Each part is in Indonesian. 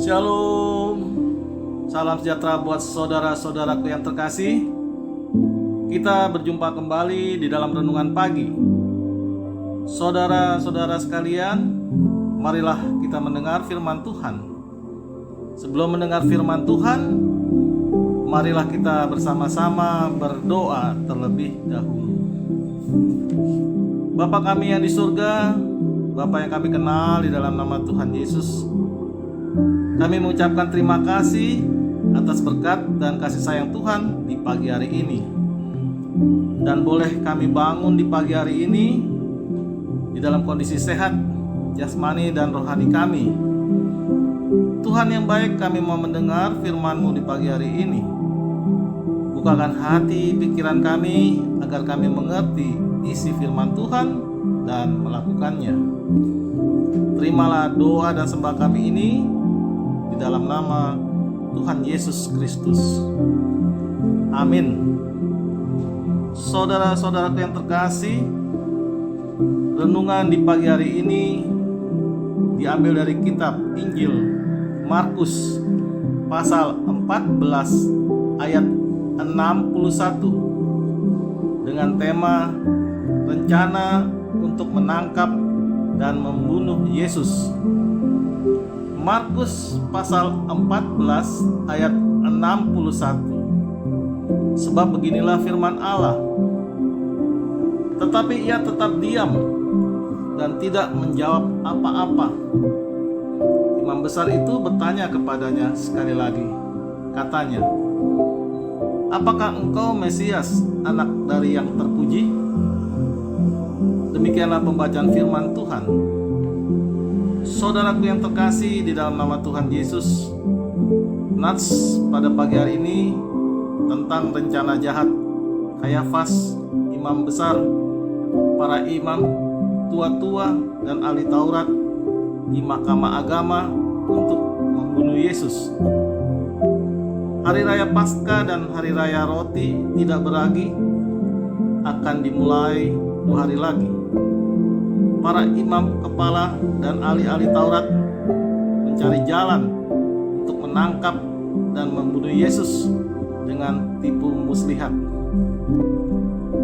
Shalom. Salam sejahtera buat saudara-saudaraku yang terkasih. Kita berjumpa kembali di dalam renungan pagi. Saudara-saudara sekalian, marilah kita mendengar firman Tuhan. Sebelum mendengar firman Tuhan, marilah kita bersama-sama berdoa terlebih dahulu. Bapa kami yang di surga, Bapa yang kami kenal di dalam nama Tuhan Yesus, kami mengucapkan terima kasih atas berkat dan kasih sayang Tuhan di pagi hari ini. Dan boleh kami bangun di pagi hari ini di dalam kondisi sehat jasmani dan rohani kami. Tuhan yang baik, kami mau mendengar firman-Mu di pagi hari ini. Bukakan hati pikiran kami agar kami mengerti isi firman Tuhan dan melakukannya. Terimalah doa dan sembah kami ini di dalam nama Tuhan Yesus Kristus. Amin. Saudara-saudaraku yang terkasih, renungan di pagi hari ini diambil dari kitab Injil Markus pasal 14 ayat 61 dengan tema rencana untuk menangkap dan membunuh Yesus. Markus pasal 14 ayat 61. Sebab beginilah firman Allah, tetapi ia tetap diam dan tidak menjawab apa-apa. Imam besar itu bertanya kepadanya sekali lagi, katanya, apakah engkau Mesias, anak dari yang terpuji? Demikianlah pembacaan firman Tuhan. Saudaraku yang terkasih di dalam nama Tuhan Yesus, nats pada pagi hari ini tentang rencana jahat Kayafas, imam besar, para imam, tua-tua dan ahli Taurat di Mahkamah Agama untuk membunuh Yesus. Hari Raya Paskah dan Hari Raya Roti Tidak Beragi akan dimulai 2 hari lagi. Para imam kepala dan ahli-ahli Taurat mencari jalan untuk menangkap dan membunuh Yesus dengan tipu muslihat.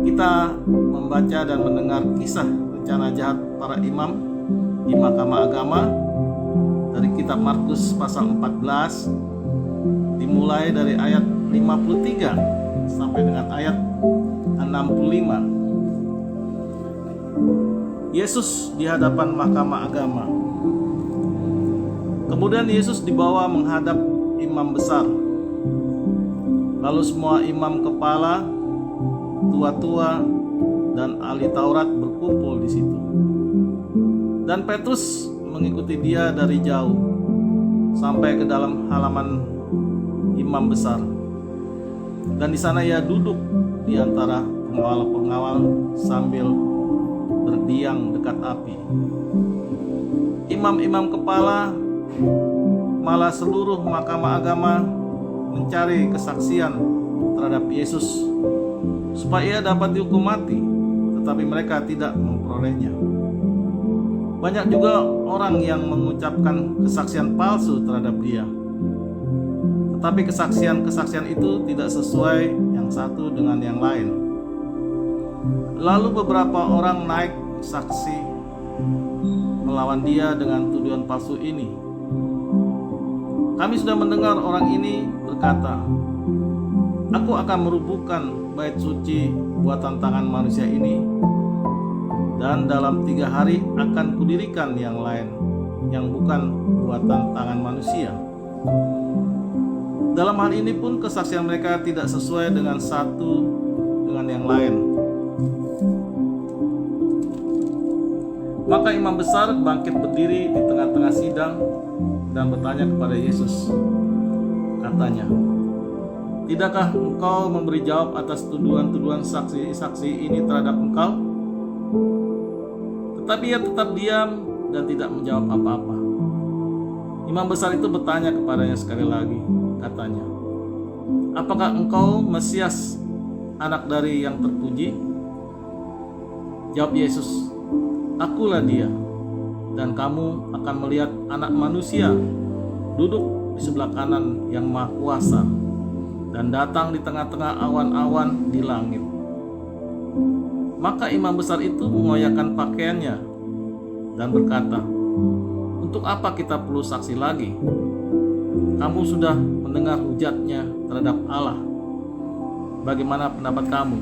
Kita membaca dan mendengar kisah rencana jahat para imam di Mahkamah Agama dari kitab Markus pasal 14 dimulai dari ayat 53 sampai dengan ayat 65. Yesus di hadapan Mahkamah Agama. Kemudian Yesus dibawa menghadap imam besar. Lalu semua imam kepala, tua-tua, dan ahli Taurat berkumpul di situ. Dan Petrus mengikuti dia dari jauh sampai ke dalam halaman imam besar. Dan di sana ia duduk di antara pengawal-pengawal sambil berdiam dekat api. Imam-imam kepala malah seluruh Mahkamah Agama mencari kesaksian terhadap Yesus supaya ia dapat dihukum mati, tetapi mereka tidak memperolehnya. Banyak juga orang yang mengucapkan kesaksian palsu terhadap dia, tetapi kesaksian-kesaksian itu tidak sesuai yang satu dengan yang lain. Lalu beberapa orang naik saksi melawan dia dengan tuduhan palsu ini. Kami sudah mendengar orang ini berkata, aku akan merubuhkan bait suci buatan tangan manusia ini, dan dalam 3 hari akan kudirikan yang lain, yang bukan buatan tangan manusia. Dalam hal ini pun kesaksian mereka tidak sesuai dengan satu dengan yang lain. Maka imam besar bangkit berdiri di tengah-tengah sidang dan bertanya kepada Yesus. Katanya, tidakkah engkau memberi jawab atas tuduhan-tuduhan saksi-saksi ini terhadap engkau? Tetapi ia tetap diam dan tidak menjawab apa-apa. Imam besar itu bertanya kepadanya sekali lagi. Katanya, apakah engkau Mesias, anak dari yang terpuji? Jawab Yesus, akulah dia, dan kamu akan melihat Anak Manusia duduk di sebelah kanan Yang Maha Kuasa dan datang di tengah-tengah awan-awan di langit. Maka imam besar itu mengoyakkan pakaiannya dan berkata, "Untuk apa kita perlu saksi lagi? Kamu sudah mendengar hujatnya terhadap Allah. Bagaimana pendapat kamu?"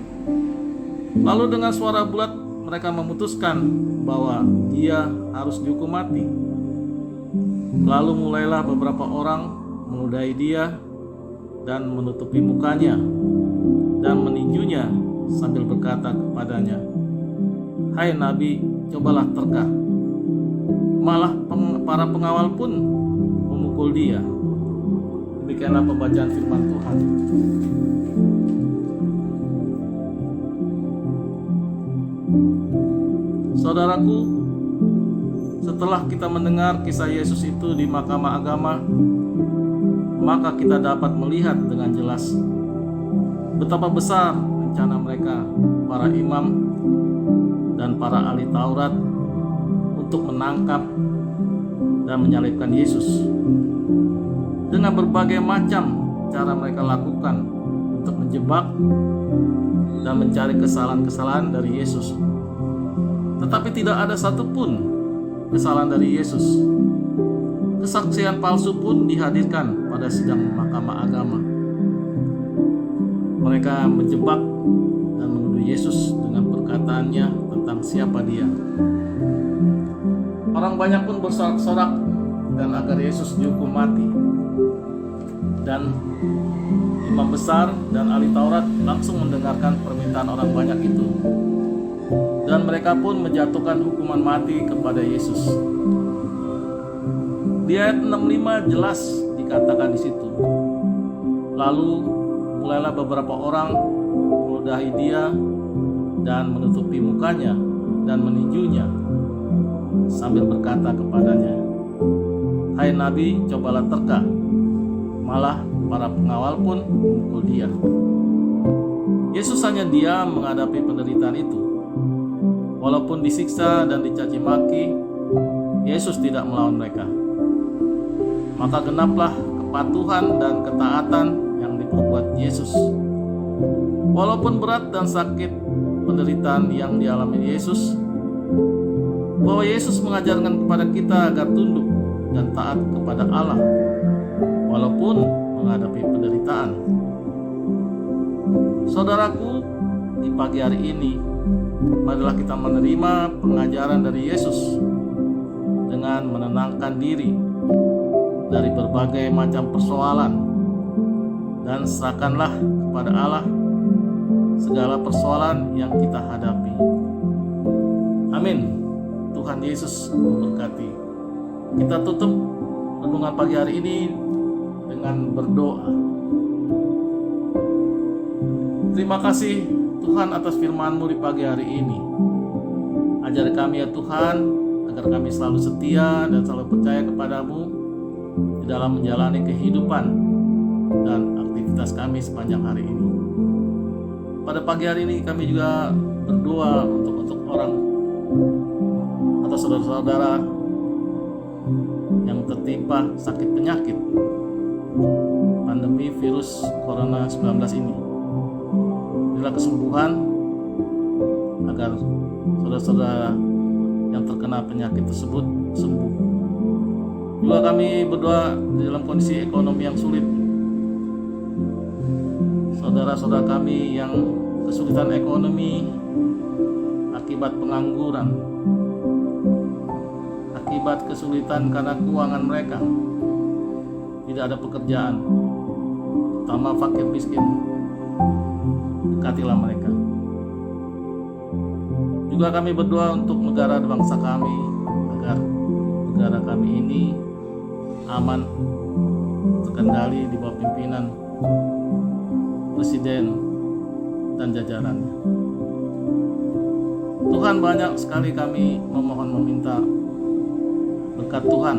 Lalu dengan suara bulat mereka memutuskan bahwa dia harus dihukum mati. Lalu mulailah beberapa orang meludahi dia dan menutupi mukanya dan meninjunya sambil berkata kepadanya, "Hai Nabi, cobalah terka." Malah para pengawal pun memukul dia. Demikianlah pembacaan firman Tuhan. Saudaraku, setelah kita mendengar kisah Yesus itu di mahkamah agama, maka kita dapat melihat dengan jelas betapa besar rencana mereka, para imam dan para ahli Taurat, untuk menangkap dan menyalibkan Yesus. Dengan berbagai macam cara mereka lakukan untuk menjebak dan mencari kesalahan-kesalahan dari Yesus. Tetapi tidak ada satupun kesalahan dari Yesus. Kesaksian palsu pun dihadirkan pada sidang mahkamah agama. Mereka menjebak dan menuduh Yesus dengan perkataannya tentang siapa dia. Orang banyak pun bersorak-sorak dan agar Yesus dihukum mati. Dan imam besar dan ahli Taurat langsung mendengarkan permintaan orang banyak itu. Dan mereka pun menjatuhkan hukuman mati kepada Yesus. Di ayat 65 jelas dikatakan di situ. Lalu mulailah beberapa orang meludahi dia dan menutupi mukanya dan meninjunya sambil berkata kepadanya, "Hai Nabi, cobalah terka." Malah para pengawal pun memukul dia. Yesus hanya diam menghadapi penderitaan itu. Walaupun disiksa dan dicaci maki, Yesus tidak melawan mereka. Maka genaplah kepatuhan dan ketaatan yang diperbuat Yesus. Walaupun berat dan sakit penderitaan yang dialami Yesus, bahwa Yesus mengajarkan kepada kita agar tunduk dan taat kepada Allah, walaupun menghadapi penderitaan. Saudaraku, di pagi hari ini, marilah kita menerima pengajaran dari Yesus dengan menenangkan diri dari berbagai macam persoalan dan serahkanlah kepada Allah segala persoalan yang kita hadapi. Amin. Tuhan Yesus memberkati. Kita tutup renungan pagi hari ini dengan berdoa. Terima kasih Tuhan atas firman-Mu di pagi hari ini. Ajari kami ya Tuhan, agar kami selalu setia dan selalu percaya kepadamu di dalam menjalani kehidupan dan aktivitas kami sepanjang hari ini. Pada pagi hari ini kami juga berdoa untuk orang atau saudara-saudara yang tertimpa sakit penyakit pandemi virus Corona 19 ini. Berilah kesembuhan agar saudara-saudara yang terkena penyakit tersebut sembuh. Juga kami berdoa di dalam kondisi ekonomi yang sulit. Saudara-saudara kami yang kesulitan ekonomi akibat pengangguran, akibat kesulitan karena keuangan mereka, tidak ada pekerjaan, terutama fakir miskin, dekatilah mereka. Juga kami berdoa untuk negara dan bangsa kami, agar negara kami ini aman, terkendali di bawah pimpinan Presiden dan jajarannya. Tuhan, banyak sekali kami memohon meminta berkat Tuhan.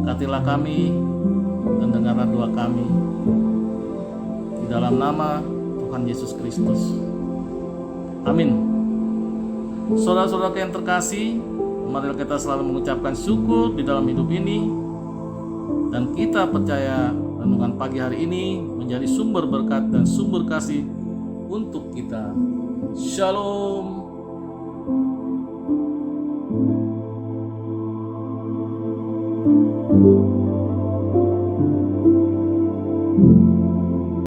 Berkatilah kami dan dengarlah doa kami. Di dalam nama Tuhan Yesus Kristus. Amin. Saudara-saudara yang terkasih, Marilah kita selalu mengucapkan syukur di dalam hidup ini, dan kita percaya renungan pagi hari ini menjadi sumber berkat dan sumber kasih untuk kita. Shalom.